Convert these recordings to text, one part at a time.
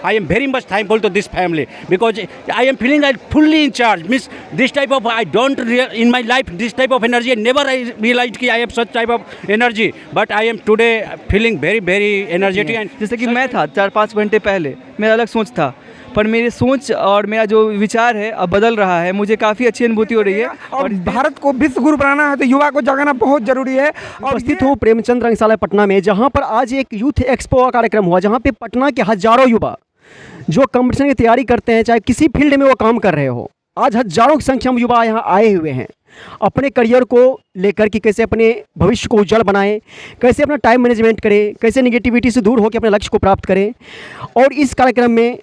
I am very much thankful to this family because I am feeling like fully in charge. Means this type of I don't in my life this type of energy. Never I realized कि I have such type of energy. But I am today feeling very energetic. And जैसे कि मैं था 4-5 घंटे पहले, मेरा अलग सोच था, पर मेरी सोच और मेरा जो विचार है अब बदल रहा है। मुझे काफ़ी अच्छी अनुभूति हो रही है। और भारत को विश्व गुरु बनाना है तो युवा को जगाना बहुत जरूरी है। और उपस्थित हूँ प्रेमचंद रंगशाला पटना में, जहाँ पर आज एक यूथ एक्सपो का कार्यक्रम हुआ, जहाँ पे पटना के हजारों युवा जो कंपटीशन की तैयारी करते हैं, चाहे किसी फील्ड में वो काम कर रहे हो, आज हजारों की संख्या में युवा यहाँ आए हुए हैं अपने करियर को लेकर कि कैसे अपने भविष्य को उज्जवल बनाएं, कैसे अपना टाइम मैनेजमेंट करें, कैसे नेगेटिविटी से दूर होकर अपने लक्ष्य को प्राप्त करें। और इस कार्यक्रम में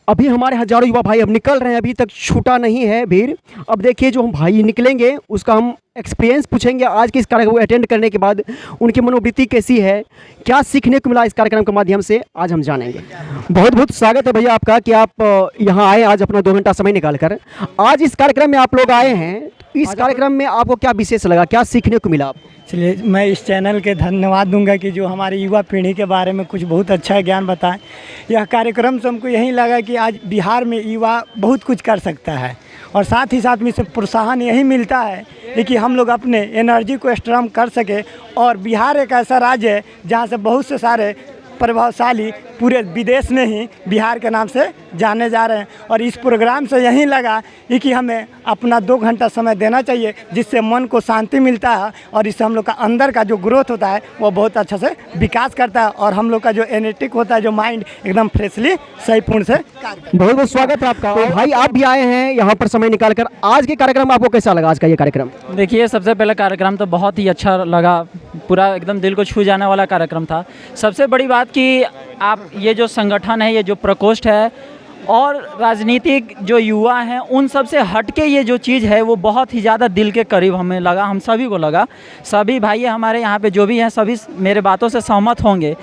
अभी हमारे हजारों युवा भाई अब निकल रहे हैं, अभी तक छूटा नहीं है भीड़। अब देखिए जो हम भाई निकलेंगे उसका हम एक्सपीरियंस पूछेंगे आज के इस कार्यक्रम को अटेंड करने के बाद, उनकी मनोवृत्ति कैसी है, क्या सीखने को मिला इस कार्यक्रम के माध्यम से, आज हम जानेंगे। बहुत बहुत स्वागत है भैया आपका कि आप यहाँ आए आज अपना 2 घंटा समय निकाल कर। आज इस कार्यक्रम में आप लोग आए हैं, इस कार्यक्रम में आपको क्या विशेष लगा, क्या सीखने को मिला आपको? चलिए, मैं इस चैनल के धन्यवाद दूंगा कि जो हमारी युवा पीढ़ी के बारे में कुछ बहुत अच्छा ज्ञान बताएं। यह कार्यक्रम से हमको यही लगा कि आज बिहार में युवा बहुत कुछ कर सकता है और साथ ही साथ में इसे प्रोत्साहन यही मिलता है कि हम लोग अपने एनर्जी को स्ट्रॉन्ग कर सके। और बिहार एक ऐसा राज्य है जहाँ से बहुत से सारे प्रभावशाली पूरे विदेश में ही बिहार के नाम से जाने जा रहे हैं। और इस प्रोग्राम से यही लगा कि हमें अपना 2 घंटा समय देना चाहिए, जिससे मन को शांति मिलता है और इससे हम लोग का अंदर का जो ग्रोथ होता है वो बहुत अच्छा से विकास करता है और हम लोग का जो एनर्जेटिक होता है, जो माइंड एकदम फ्रेशली सही पूर्ण से। बहुत बहुत स्वागत है आपका। तो भाई आप भी आए हैं यहाँ पर समय निकाल कर, आज के कार्यक्रम आपको कैसा लगा? आज का ये कार्यक्रम देखिए, सबसे पहले कार्यक्रम तो बहुत ही अच्छा लगा, पूरा एकदम दिल को छू जाने वाला कार्यक्रम था। सबसे बड़ी बात कि आप ये जो संगठन है, ये जो प्रकोष्ठ है और राजनीतिक जो युवा हैं, उन सब से हट के ये जो चीज़ है वो बहुत ही ज़्यादा दिल के करीब हमें लगा, हम सभी को लगा। सभी भाई हमारे यहाँ पे जो भी हैं सभी मेरे बातों से सहमत होंगे,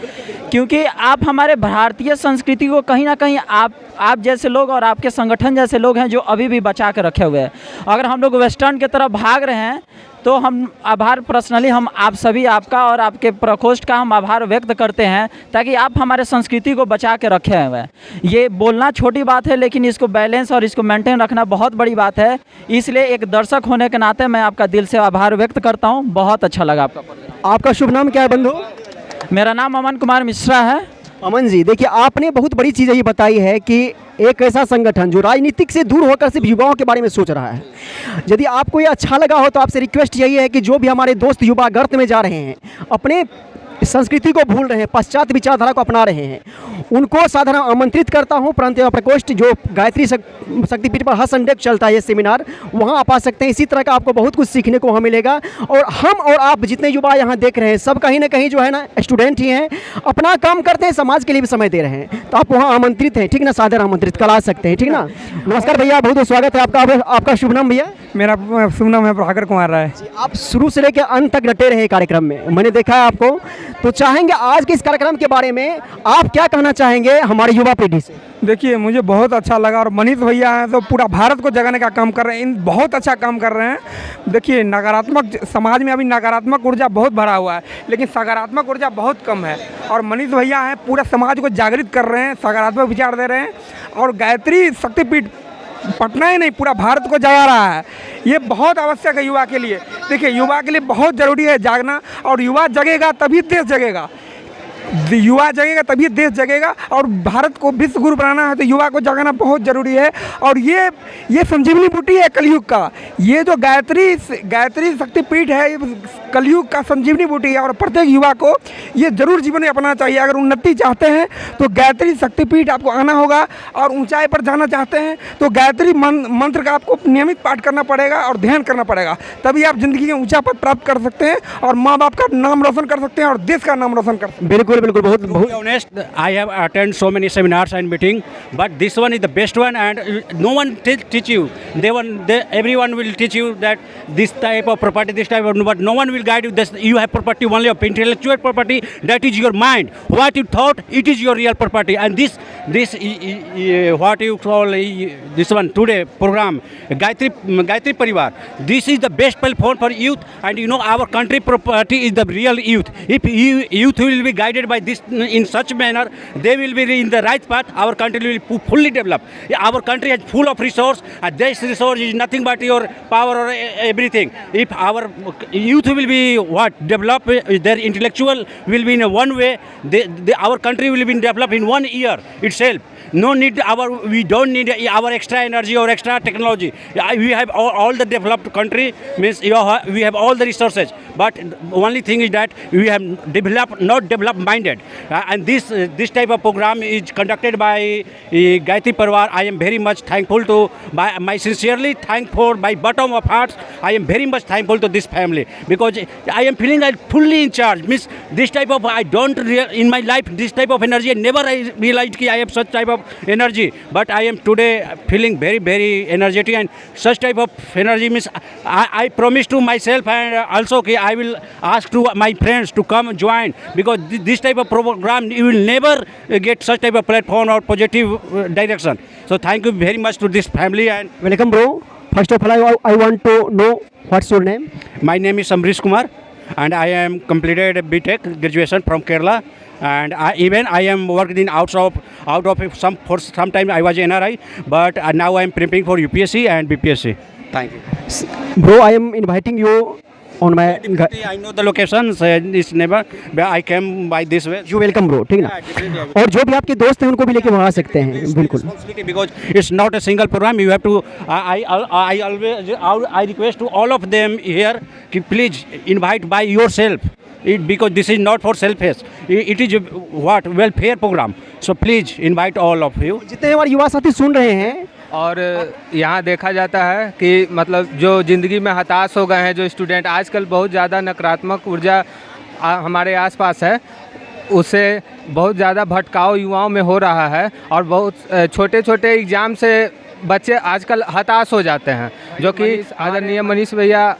क्योंकि आप हमारे भारतीय संस्कृति को कहीं ना कहीं आप जैसे लोग और आपके संगठन जैसे लोग हैं जो अभी भी बचा के रखे हुए हैं। अगर हम लोग वेस्टर्न की तरफ भाग रहे हैं तो हम आभार पर्सनली हम आप सभी आपका और आपके प्रकोष्ठ का हम आभार व्यक्त करते हैं, ताकि आप हमारे संस्कृति को बचा के रखे हुए हैं। ये बोलना छोटी बात है, लेकिन इसको बैलेंस और इसको मेंटेन रखना बहुत बड़ी बात है। इसलिए एक दर्शक होने के नाते मैं आपका दिल से आभार व्यक्त करता हूँ। बहुत अच्छा लगा आपका। आपका शुभ नाम क्या है बंधु? मेरा नाम अमन कुमार मिश्रा है। अमन जी, देखिए आपने बहुत बड़ी चीज़ ये बताई है कि एक ऐसा संगठन जो राजनीतिक से दूर होकर सिर्फ युवाओं के बारे में सोच रहा है। यदि आपको ये अच्छा लगा हो तो आपसे रिक्वेस्ट यही है कि जो भी हमारे दोस्त युवा गर्त में जा रहे हैं, अपने संस्कृति को भूल रहे हैं, पश्चात विचारधारा को अपना रहे हैं, उनको साधारण आमंत्रित करता हूं। प्रांतीय प्रकोष्ठ जो गायत्री शक्तिपीठ पर हर संडे चलता है ये सेमिनार, वहां आप आ सकते हैं। इसी तरह का आपको बहुत कुछ सीखने को वहाँ मिलेगा। और हम और आप जितने युवा यहाँ देख रहे हैं सब कहीं ना कहीं जो है ना स्टूडेंट ही हैं, अपना काम करते हैं, समाज के लिए भी समय दे रहे हैं, तो आप वहाँ आमंत्रित हैं, ठीक ना? साधारण आमंत्रित कल आ सकते हैं, ठीक ना? नमस्कार भैया, बहुत बहुत स्वागत है आपका। आपका शुभ नाम भैया? मेरा शुभ नाम है प्रभाकर कुमार राय। आप शुरू से लेकर अंत तक डटे रहे कार्यक्रम में, मैंने देखा है आपको, तो चाहेंगे आज के इस कार्यक्रम के बारे में आप क्या कहना चाहेंगे हमारे युवा पीढ़ी से? देखिए, मुझे बहुत अच्छा लगा और मनीष भैया हैं तो पूरा भारत को जगाने का काम कर रहे हैं, बहुत अच्छा काम कर रहे हैं। देखिए, नकारात्मक समाज में अभी नकारात्मक ऊर्जा बहुत भरा हुआ है, लेकिन सकारात्मक ऊर्जा बहुत कम है। और मनीष भैया हैं पूरा समाज को जागृत कर रहे हैं, सकारात्मक विचार दे रहे हैं और गायत्री शक्तिपीठ पटना ही नहीं पूरा भारत को जगा रहा है। ये बहुत आवश्यक है युवा के लिए। देखिए, युवा के लिए बहुत ज़रूरी है जागना, और युवा जगेगा तभी देश जगेगा, युवा जगेगा तभी देश जगेगा। और भारत को विश्व गुरु बनाना है तो युवा को जगाना बहुत ज़रूरी है। और ये संजीवनी बूटी है कलयुग का, ये जो गायत्री शक्तिपीठ है ये कलयुग का संजीवनी बूटी है। और प्रत्येक युवा को ये जरूर जीवन में अपनाना चाहिए। अगर उन्नति चाहते हैं तो गायत्री शक्तिपीठ आपको आना होगा, और ऊंचाई पर जाना चाहते हैं तो गायत्री मंत्र का आपको नियमित पाठ करना पड़ेगा और ध्यान करना पड़ेगा, तभी आप जिंदगी में ऊंचा पद प्राप्त कर सकते हैं और माँ बाप का नाम रोशन कर सकते हैं और देश का नाम रोशन कर सकते हैं। बिल्कुल बिल्कुल, बहुत बहुत honest, I have attended so many seminars and meeting, but this one is the best one, and no one teach you. Everyone will teach you that this type of property, this type of, but no one will guide you. This, you have property only of intellectual property. That is your mind. What you thought, it is your real property. And this what you call this one today program, Gayatri Parivar. This is the best platform for youth, and you know our country property is the real youth. If youth will be guided by by this in such manner, they will be in the right path. Our country will fully develop. Our country is full of resource, and this resource is nothing but your power or everything. If our youth will be develop, their intellectual will be in one way, our country will be developed in 1 year itself. No need we don't need our extra energy or extra technology. We have all the developed country, means we have all the resources, but only thing is that we have not developed minded. And this type of program is conducted by Gayatri Parwar. I am very much thankful to my sincerely thankful by bottom of hearts. I am very much thankful to this family, because I am feeling like fully in charge. Means this type of in my life this type of energy, I realized that I have such type of energy, but I am today feeling very, very energetic, and such type of energy means I promise to myself, and also I will ask to my friends to come join, because this type of program you will never get such type of platform or positive direction. So thank you very much to this family. And Welcome, bro. First of all, I want to know what's your name. my name is Amrish Kumar, and I am completed BTech graduation from Kerala. And I am working in out of for some time I was NRI, but now I am preparing for UPSC and BPSC. Thank you. Bro, I am inviting you on my I know the locations. It's never. I came by this way. You welcome bro, ठीक है ना। और जो भी आपके दोस्त हैं उनको भी लेके वहाँ आ सकते हैं, बिल्कुल। Because it's not a single program. You have to. I always I request to all of them here, please invite by yourself. Because this is not for selfish. It is welfare program. So please invite all of you. जितने हमारे युवा साथी सुन रहे हैं, और यहाँ देखा जाता है कि मतलब जो ज़िंदगी में हताश हो गए हैं जो स्टूडेंट, आजकल बहुत ज़्यादा नकारात्मक ऊर्जा हमारे आसपास है, उससे बहुत ज़्यादा भटकाव युवाओं में हो रहा है, और बहुत छोटे छोटे एग्ज़ाम से बच्चे आजकल हताश हो जाते हैं, जो कि आदरणीय मनीष भैया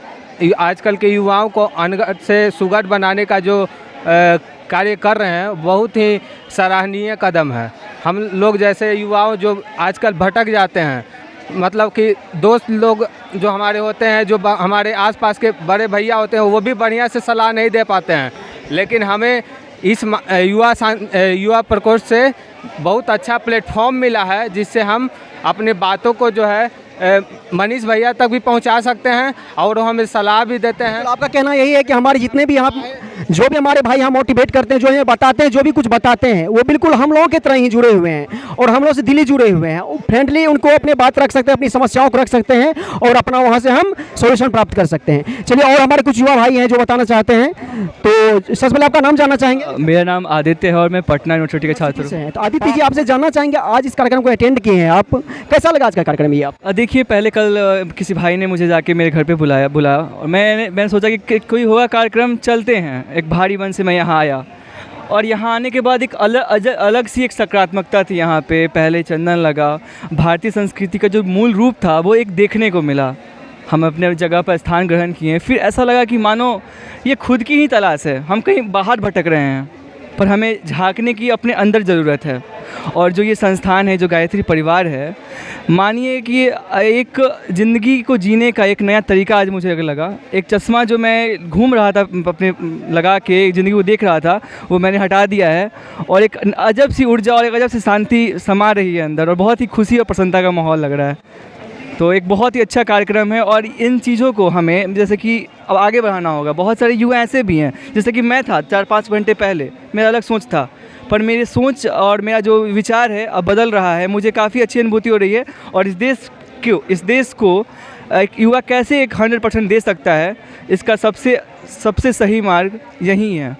आजकल के युवाओं को अनगढ़ से सुगढ़ बनाने का जो कार्य कर रहे हैं, बहुत ही सराहनीय कदम है। हम लोग जैसे युवाओं जो आजकल भटक जाते हैं, मतलब कि दोस्त लोग जो हमारे होते हैं, जो हमारे आसपास के बड़े भैया होते हैं, वो भी बढ़िया से सलाह नहीं दे पाते हैं, लेकिन हमें इस युवा प्रकोष्ठ से बहुत अच्छा प्लेटफॉर्म मिला है, जिससे हम अपने बातों को जो है मनीष भैया तक भी पहुंचा सकते हैं, और वो हमें सलाह भी देते हैं। तो आपका कहना यही है कि हमारे जितने भी यहाँ जो भी हमारे भाई यहाँ मोटिवेट करते हैं, जो हमें बताते हैं, जो भी कुछ बताते हैं, वो बिल्कुल हम लोगों की तरह ही जुड़े हुए हैं और हम लोगों से दिली जुड़े हुए हैं। फ्रेंडली उनको अपने बात रख सकते हैं, अपनी समस्याओं को रख सकते हैं, और अपना वहाँ से हम सोल्यूशन प्राप्त कर सकते हैं। चलिए, और हमारे कुछ युवा भाई हैं जो बताना चाहते हैं, तो सबसे पहले आपका नाम जानना चाहेंगे। मेरा नाम आदित्य है और मैं पटना यूनिवर्सिटी का छात्र हूँ। तो आदित्य जी, आपसे जानना चाहेंगे, आज इस कार्यक्रम को अटेंड किए हैं आप, कैसा लगा आज का कार्यक्रम ये आप? देखिए, पहले कल किसी भाई ने मुझे जाके मेरे घर पे बुलाया और मैंने सोचा कि कोई होगा कार्यक्रम, चलते हैं। एक भारी मन से मैं यहाँ आया, और यहाँ आने के बाद एक अलग सी एक सकारात्मकता थी यहाँ पे। पहले चंदन लगा, भारतीय संस्कृति का जो मूल रूप था वो एक देखने को मिला। हम अपने जगह पर स्थान ग्रहण किए, फिर ऐसा लगा कि मानो ये खुद की ही तलाश है, हम कहीं बाहर भटक रहे हैं, पर हमें झांकने की अपने अंदर ज़रूरत है। और जो ये संस्थान है, जो गायत्री परिवार है, मानिए कि एक ज़िंदगी को जीने का एक नया तरीका आज मुझे लगा। एक चश्मा जो मैं घूम रहा था अपने लगा के ज़िंदगी को देख रहा था, वो मैंने हटा दिया है, और एक अजब सी ऊर्जा और एक अजब सी शांति समा रही है अंदर, और बहुत ही खुशी और प्रसन्नता का माहौल लग रहा है। तो एक बहुत ही अच्छा कार्यक्रम है, और इन चीज़ों को हमें जैसे कि अब आगे बढ़ाना होगा। बहुत सारे युवा ऐसे भी हैं, जैसे कि मैं था 4-5 घंटे पहले, मेरा अलग सोच था, पर मेरी सोच और मेरा जो विचार है अब बदल रहा है। मुझे काफ़ी अच्छी अनुभूति हो रही है, और इस देश को एक युवा कैसे एक 100% दे सकता है, इसका सबसे सही मार्ग यही है।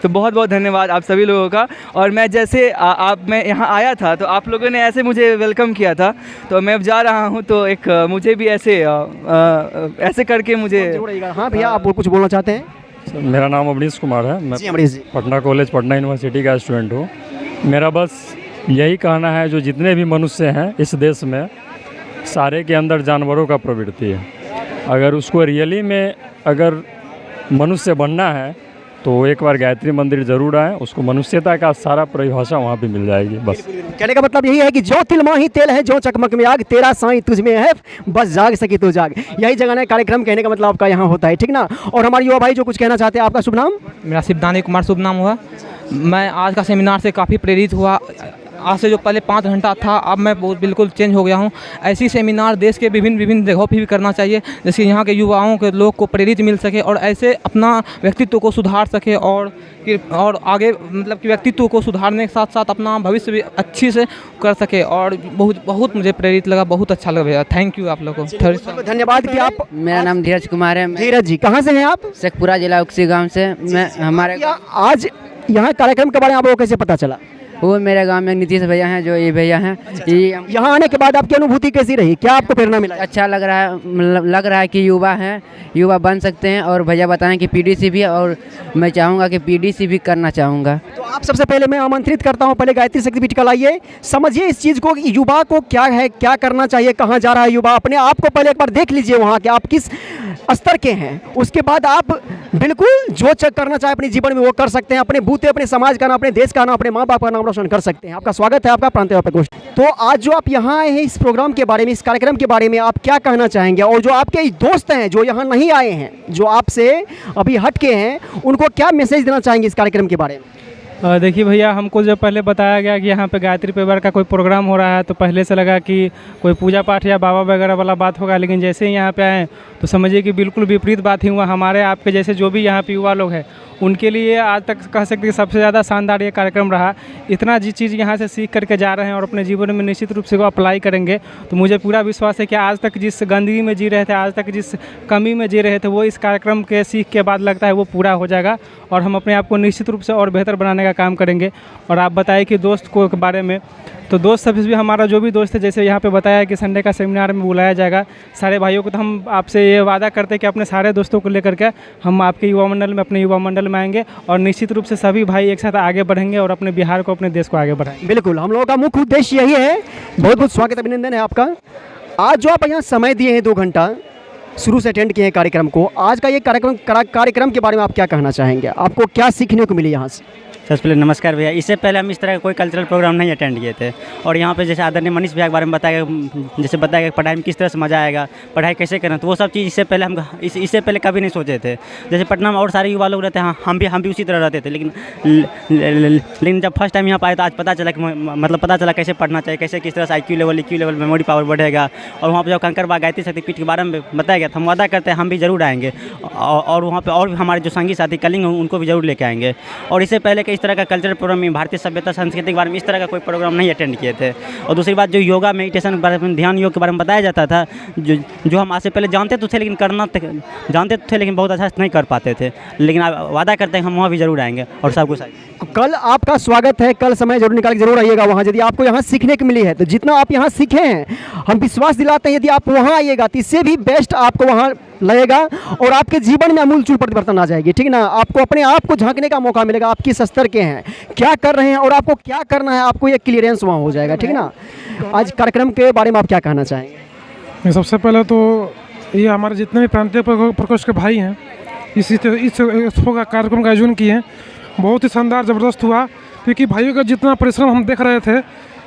तो बहुत बहुत धन्यवाद आप सभी लोगों का। और मैं जैसे मैं यहाँ आया था, तो आप लोगों ने ऐसे मुझे वेलकम किया था, तो मैं अब जा रहा हूँ, तो एक मुझे भी ऐसे करके मुझे। हाँ भैया, आप कुछ बोलना चाहते हैं? मेरा नाम अमरीश कुमार है, मैं पटना कॉलेज पटना यूनिवर्सिटी का स्टूडेंट हूँ। मेरा बस यही कहना है, जो जितने भी मनुष्य हैं इस देश में, सारे के अंदर जानवरों का प्रवृत्ति है। अगर उसको रियली में अगर मनुष्य बनना है, तो एक बार गायत्री मंदिर जरूर आए, उसको मनुष्यता का सारा परिभाषा वहाँ पे मिल जाएगी। बस कहने का मतलब यही है कि जो तिल माही तेल है, जो चकमक में आग, तेरा साईं तुझ में है, बस जाग सकी तो जाग। यही जगह है कार्यक्रम, कहने का मतलब आपका यहाँ होता है, ठीक ना। और हमारे युवा भाई जो कुछ कहना चाहते हैं, आपका शुभ नाम? मेरा शिवदानी कुमार शुभ नाम हुआ। मैं आज का सेमिनार से काफ़ी प्रेरित हुआ। आज से जो पहले 5 घंटा था, अब मैं बहुत बिल्कुल चेंज हो गया हूँ। ऐसी सेमिनार देश के विभिन्न जगहों पर भी करना चाहिए, जिससे यहाँ के युवाओं के लोग को प्रेरित मिल सके और ऐसे अपना व्यक्तित्व को सुधार सके और आगे मतलब कि व्यक्तित्व को सुधारने के साथ साथ अपना भविष्य भी अच्छी से कर सके। और बहुत मुझे प्रेरित लगा, बहुत अच्छा लगा भैया। थैंक यू आप लोगों को, धन्यवाद कि आप। मेरा नाम धीरज कुमार है। धीरज जी, कहाँ से हैं आप? शेखपुरा जिला उक्सी गांव से। मैं हमारे आज यहाँ कार्यक्रम के बारे में आपको कैसे पता चला? वो मेरे गांव में नीतीश भैया हैं, जो ये भैया हैं। यहाँ आने के बाद आपकी अनुभूति कैसी रही? क्या आपको प्रेरणा मिला? अच्छा लग रहा है, लग रहा है कि युवा हैं, युवा बन सकते हैं। और भैया बताएं कि पीडीसी भी, और मैं चाहूँगा कि पीडीसी भी करना चाहूँगा। तो आप सबसे पहले मैं आमंत्रित करता हूँ, पहले गायत्री शक्ति पीठ कल आइए, समझिए इस चीज़ को, युवा को क्या है, क्या करना चाहिए, कहाँ जा रहा है युवा। अपने आप को पहले एक बार देख लीजिए वहाँ के आप किस स्तर के हैं। उसके बाद आप बिल्कुल जो चेक करना चाहे अपने जीवन में वो कर सकते हैं। अपने बूते, अपने समाज का नाम, अपने देश का नाम, अपने माँ बाप का नाम रोशन कर सकते हैं। आपका स्वागत है आपका प्रांतीय प्रकोष्ठ। तो आज जो आप यहाँ आए हैं, इस प्रोग्राम के बारे में, इस कार्यक्रम के बारे में आप क्या कहना चाहेंगे? और जो आपके दोस्त हैं जो यहाँ नहीं आए हैं, जो आपसे अभी हट के हैं, उनको क्या मैसेज देना चाहेंगे इस कार्यक्रम के बारे में? देखिए भैया, हमको जब पहले बताया गया कि यहाँ पे गायत्री परिवार का कोई प्रोग्राम हो रहा है, तो पहले से लगा कि कोई पूजा पाठ या बाबा वगैरह वाला बात होगा, लेकिन जैसे ही यहाँ पे आए तो समझिए कि बिल्कुल विपरीत बात ही हुआ। हमारे आपके जैसे जो भी यहाँ पे युवा लोग हैं, उनके लिए आज तक कह सकते हैं सबसे ज़्यादा शानदार ये कार्यक्रम रहा। इतना जी चीज़ यहाँ से सीख करके जा रहे हैं और अपने जीवन में निश्चित रूप से वो अप्लाई करेंगे। तो मुझे पूरा विश्वास है कि आज तक जिस गंदगी में जी रहे थे, आज तक जिस कमी में जी रहे थे, वो इस कार्यक्रम के सीख के बाद लगता है वो पूरा हो जाएगा और हम अपने आप को निश्चित रूप से और बेहतर बनाने का काम करेंगे। और आप बताइए कि दोस्त को के बारे में, तो दोस्त सभी भी हमारा जो भी दोस्त है, जैसे यहाँ पे बताया कि संडे का सेमिनार में बुलाया जाएगा सारे भाइयों को, तो हम आपसे ये वादा करते हैं कि अपने सारे दोस्तों को लेकर के हम आपके युवा मंडल में, अपने युवा मंडल में आएंगे और निश्चित रूप से सभी भाई एक साथ आगे बढ़ेंगे और अपने बिहार को, अपने देश को आगे बढ़ाएंगे। बिल्कुल, हम लोगों का मुख्य उद्देश्य यही है। बहुत बहुत स्वागत, अभिनंदन है आपका। आज जो आप यहाँ समय दिए हैं 2 घंटा, शुरू से अटेंड किए हैं कार्यक्रम को, आज का ये कार्यक्रम के बारे में आप क्या कहना चाहेंगे? आपको क्या सीखने को मिली यहाँ से? सबसे पहले नमस्कार भैया। इससे पहले हम इस तरह का कोई कल्चरल प्रोग्राम नहीं अटेंड किए थे और यहाँ पे जैसे आदरणीय मनीष भैया के बारे में बताया, जैसे बताया कि पढ़ाई में किस तरह से मज़ा आएगा, पढ़ाई कैसे करना, तो वो सब चीज़ इससे पहले कभी नहीं सोचे थे। जैसे पटना में और सारे युवा लोग रहते हैं, हम भी उसी तरह रहते थे, लेकिन जब फर्स्ट टाइम यहाँ पर आए तो आज पता चला कि मतलब पता चला कैसे पढ़ना चाहिए, कैसे किस तरह से IQ लेवल मेमोरी पावर बढ़ेगा। और वहाँ पर जब कंकड़बाग गायत्री शक्ति पीठ के बारे में बताया गया, तो हम वादा करते हैं हम भी ज़रूर आएंगे और वहाँ पर और भी हमारे जो संगी साथी कलिंग हैं उनको भी ज़रूर लेके आएंगे। और इससे पहले कि इस तरह का कल्चरल प्रोग्राम में, भारतीय सभ्यता संस्कृति के बारे में इस तरह का कोई प्रोग्राम नहीं अटेंड किए थे। और दूसरी बात, जो योगा मेडिटेशन के बारे में, ध्यान योग के बारे में बताया जाता था, जो हम आज से पहले जानते तो थे लेकिन बहुत अच्छा नहीं कर पाते थे, लेकिन वादा करते हैं हम वहाँ भी जरूर आएंगे और सब कुछ आएंगे। कल आपका स्वागत है, कल समय जरूर निकाल के जरूर आइएगा वहाँ। यदि आपको यहाँ सीखने को मिली है, तो जितना आप यहाँ सीखे हैं, हम विश्वास दिलाते हैं यदि आप वहाँ आइएगा तो इससे भी बेस्ट आपको वहाँ लगेगा और आपके जीवन में अमूलचूल परिवर्तन आ जाएगी। ठीक ना? आपको अपने आप को झांकने का मौका मिलेगा, आप किस स्तर के हैं, क्या कर रहे हैं और आपको क्या करना है, आपको ये क्लियरेंस वहाँ हो जाएगा। ठीक ना? आज कार्यक्रम के बारे में आप क्या कहना चाहेंगे? सबसे पहले तो ये हमारे जितने भी प्रांतीय प्रकोष्ठ के भाई हैं, इस एक्सपो का कार्यक्रम का आयोजन किए हैं, बहुत ही शानदार ज़बरदस्त हुआ। क्योंकि भाइयों का जितना परिश्रम हम देख रहे थे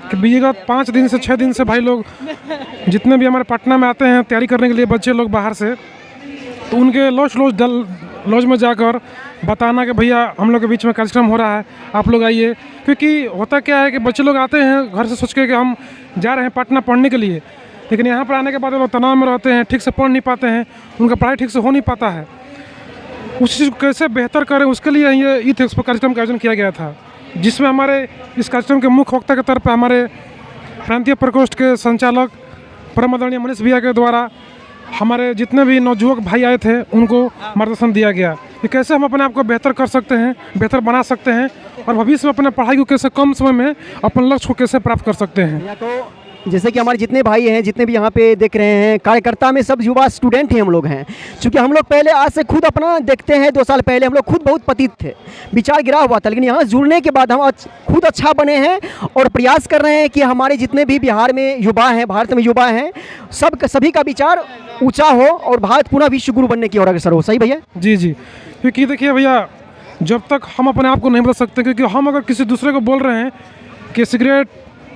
कि विगत 5 दिन से 6 दिन से भाई लोग जितने भी हमारे पटना में आते हैं तैयारी करने के लिए, बच्चे लोग बाहर से, तो उनके लॉज में जाकर बताना कि भैया हम लोग के बीच में कार्यक्रम हो रहा है, आप लोग आइए। क्योंकि होता क्या है कि बच्चे लोग आते हैं घर से सोच के कि हम जा रहे हैं पटना पढ़ने के लिए, लेकिन यहाँ पर आने के बाद वो लोग तनाव में रहते हैं, ठीक से पढ़ नहीं पाते हैं, उनका पढ़ाई ठीक से हो नहीं पाता है। उस चीज़ को कैसे बेहतर करें, उसके लिए ये यूथ एक्सपो कार्यक्रम का आयोजन किया गया था, जिसमें हमारे इस कार्यक्रम के मुख्य वक्ता के तौर पर हमारे प्रांतीय प्रकोष्ठ के संचालक परम आदरणीय मनीष भैया के द्वारा हमारे जितने भी नवयुवक भाई आए थे उनको मार्गदर्शन दिया गया कि कैसे हम अपने आप को बेहतर कर सकते हैं, बेहतर बना सकते हैं और भविष्य में अपने पढ़ाई को कैसे कम समय में अपने लक्ष्य को कैसे प्राप्त कर सकते हैं। तो जैसे कि हमारे जितने भाई हैं, जितने भी यहाँ पे देख रहे हैं, कार्यकर्ता में सब युवा स्टूडेंट ही हम लोग हैं। क्योंकि हम लोग पहले आज से खुद अपना देखते हैं, 2 साल पहले हम लोग खुद बहुत पतित थे, विचार गिरा हुआ था, लेकिन यहाँ जुड़ने के बाद हम खुद अच्छा बने हैं और प्रयास कर रहे हैं कि हमारे जितने भी बिहार में युवा हैं, भारत में युवा हैं, सभी का विचार ऊँचा हो और भारत पुनः विश्व गुरु बनने की ओर अग्रसर हो। सही भैया? जी जी। क्योंकि देखिए भैया, जब तक हम अपने आप को नहीं बदल सकते, क्योंकि हम अगर किसी दूसरे को बोल रहे हैं कि सिगरेट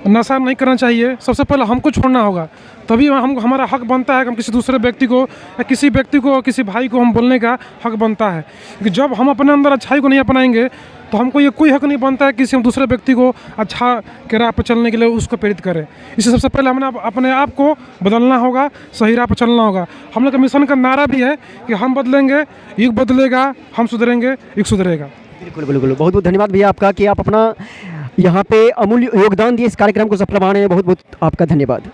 नशा नहीं करना चाहिए, सबसे पहले हमको छोड़ना होगा, तभी हमारा हक बनता है कि हम किसी दूसरे व्यक्ति को या किसी व्यक्ति को, किसी भाई को हम बोलने का हक बनता है। कि जब हम अपने अंदर अच्छाई को नहीं अपनाएंगे तो हमको ये कोई हक नहीं बनता है कि हम दूसरे व्यक्ति को अच्छा के राह पर चलने के लिए उसको प्रेरित करें। इससे सबसे पहले हमने अपने आप को बदलना होगा, सही राह पर चलना होगा। हम लोग का मिशन का नारा भी है कि हम बदलेंगे, युग बदलेगा, हम सुधरेंगे, युग सुधरेगा। बिल्कुल बिल्कुल, बहुत बहुत धन्यवाद भैया आपका कि आप अपना यहाँ पे अमूल्य योगदान दिए इस कार्यक्रम को सफल बनाने में। बहुत बहुत आपका धन्यवाद।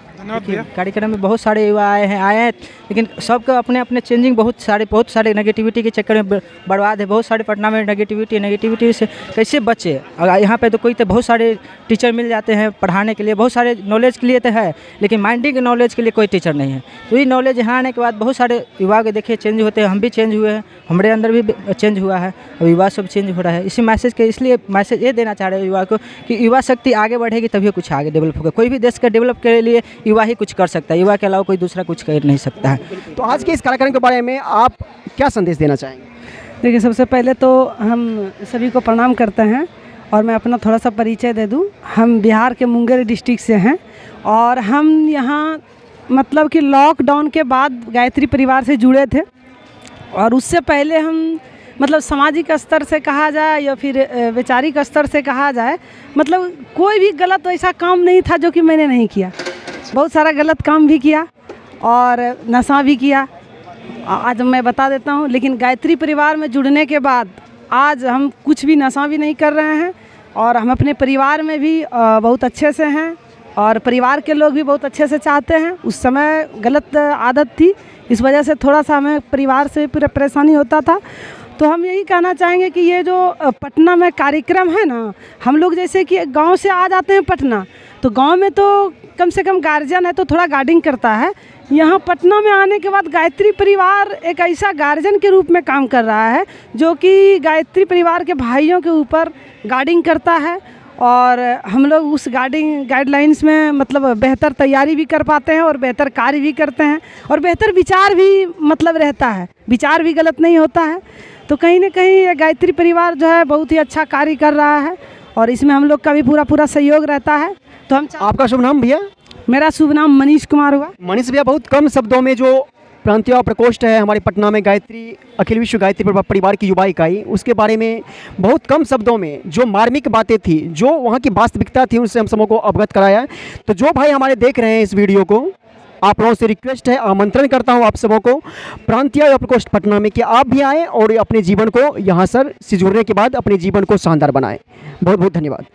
कार्यक्रम में बहुत सारे युवा आए हैं, लेकिन सबको अपने अपने चेंजिंग बहुत सारे नेगेटिविटी के चक्कर में बर्बाद है। बहुत सारे पटना में नेगेटिविटी से कैसे बचे। अगर यहाँ पे तो कोई तो बहुत सारे टीचर मिल जाते हैं पढ़ाने के लिए, बहुत सारे नॉलेज के लिए तो है, लेकिन माइंडिंग नॉलेज के लिए कोई टीचर नहीं है। तो ये नॉलेज यहाँ आने के बाद बहुत सारे युवा के देखिए चेंज होते हैं। हम भी चेंज हुए हैं, हमारे अंदर भी चेंज हुआ है, और युवा सब चेंज हो रहा है। इसी मैसेज के इसलिए मैसेज ये देना चाह रहे हैं युवा को कि युवा शक्ति आगे बढ़ेगी तभी कुछ आगे डेवलप होगा। कोई भी देश का डेवलप के लिए युवा ही कुछ कर सकता है, युवा के अलावा कोई दूसरा कुछ कर नहीं सकता है। तो आज के इस कार्यक्रम के बारे में आप क्या संदेश देना चाहेंगे? देखिए, सबसे पहले तो हम सभी को प्रणाम करते हैं और मैं अपना थोड़ा सा परिचय दे दूं। हम बिहार के मुंगेर डिस्ट्रिक्ट से हैं और हम यहाँ मतलब कि लॉकडाउन के बाद गायत्री परिवार से जुड़े थे, और उससे पहले हम मतलब सामाजिक स्तर से कहा जाए या फिर वैचारिक स्तर से कहा जाए, मतलब कोई भी गलत ऐसा काम नहीं था जो कि मैंने नहीं किया। बहुत सारा गलत काम भी किया और नशा भी किया, आज मैं बता देता हूँ। लेकिन गायत्री परिवार में जुड़ने के बाद आज हम कुछ भी नशा भी नहीं कर रहे हैं, और हम अपने परिवार में भी बहुत अच्छे से हैं, और परिवार के लोग भी बहुत अच्छे से चाहते हैं। उस समय गलत आदत थी, इस वजह से थोड़ा सा हमें परिवार से पूरा परेशानी होता था। तो हम यही कहना चाहेंगे कि ये जो पटना में कार्यक्रम है ना, हम लोग जैसे कि गांव से आ जाते हैं पटना, तो गांव में तो कम से कम गार्जियन है तो थोड़ा गार्डिंग करता है। यहाँ पटना में आने के बाद गायत्री परिवार एक ऐसा गार्जियन के रूप में काम कर रहा है जो कि गायत्री परिवार के भाइयों के ऊपर गार्डिंग करता है, और हम लोग उस गाइडलाइंस में मतलब बेहतर तैयारी भी कर पाते हैं और बेहतर कार्य भी करते हैं, और बेहतर विचार भी मतलब रहता है, विचार भी गलत नहीं होता है। तो कहीं ना कहीं ये गायत्री परिवार जो है बहुत ही अच्छा कार्य कर रहा है, और इसमें हम लोग का भी पूरा सहयोग रहता है। तो हम आपका शुभ नाम भैया? मेरा शुभ नाम मनीष कुमार हुआ। मनीष भैया, बहुत कम शब्दों में जो प्रांतीय प्रकोष्ठ है हमारे पटना में, गायत्री अखिल विश्व गायत्री परिवार की युवा इकाई, उसके बारे में बहुत कम शब्दों में जो मार्मिक बातें थी, जो वहाँ की वास्तविकता थी, उनसे हम सबको अवगत कराया। तो जो भाई हमारे देख रहे हैं इस वीडियो को, आप लोगों से रिक्वेस्ट है, आमंत्रण करता हूँ आप सबों को प्रांतीय युवा प्रकोष्ठ पटना में कि आप भी आएँ और अपने जीवन को यहाँ से जुड़ने के बाद अपने जीवन को शानदार बनाएं। बहुत बहुत धन्यवाद।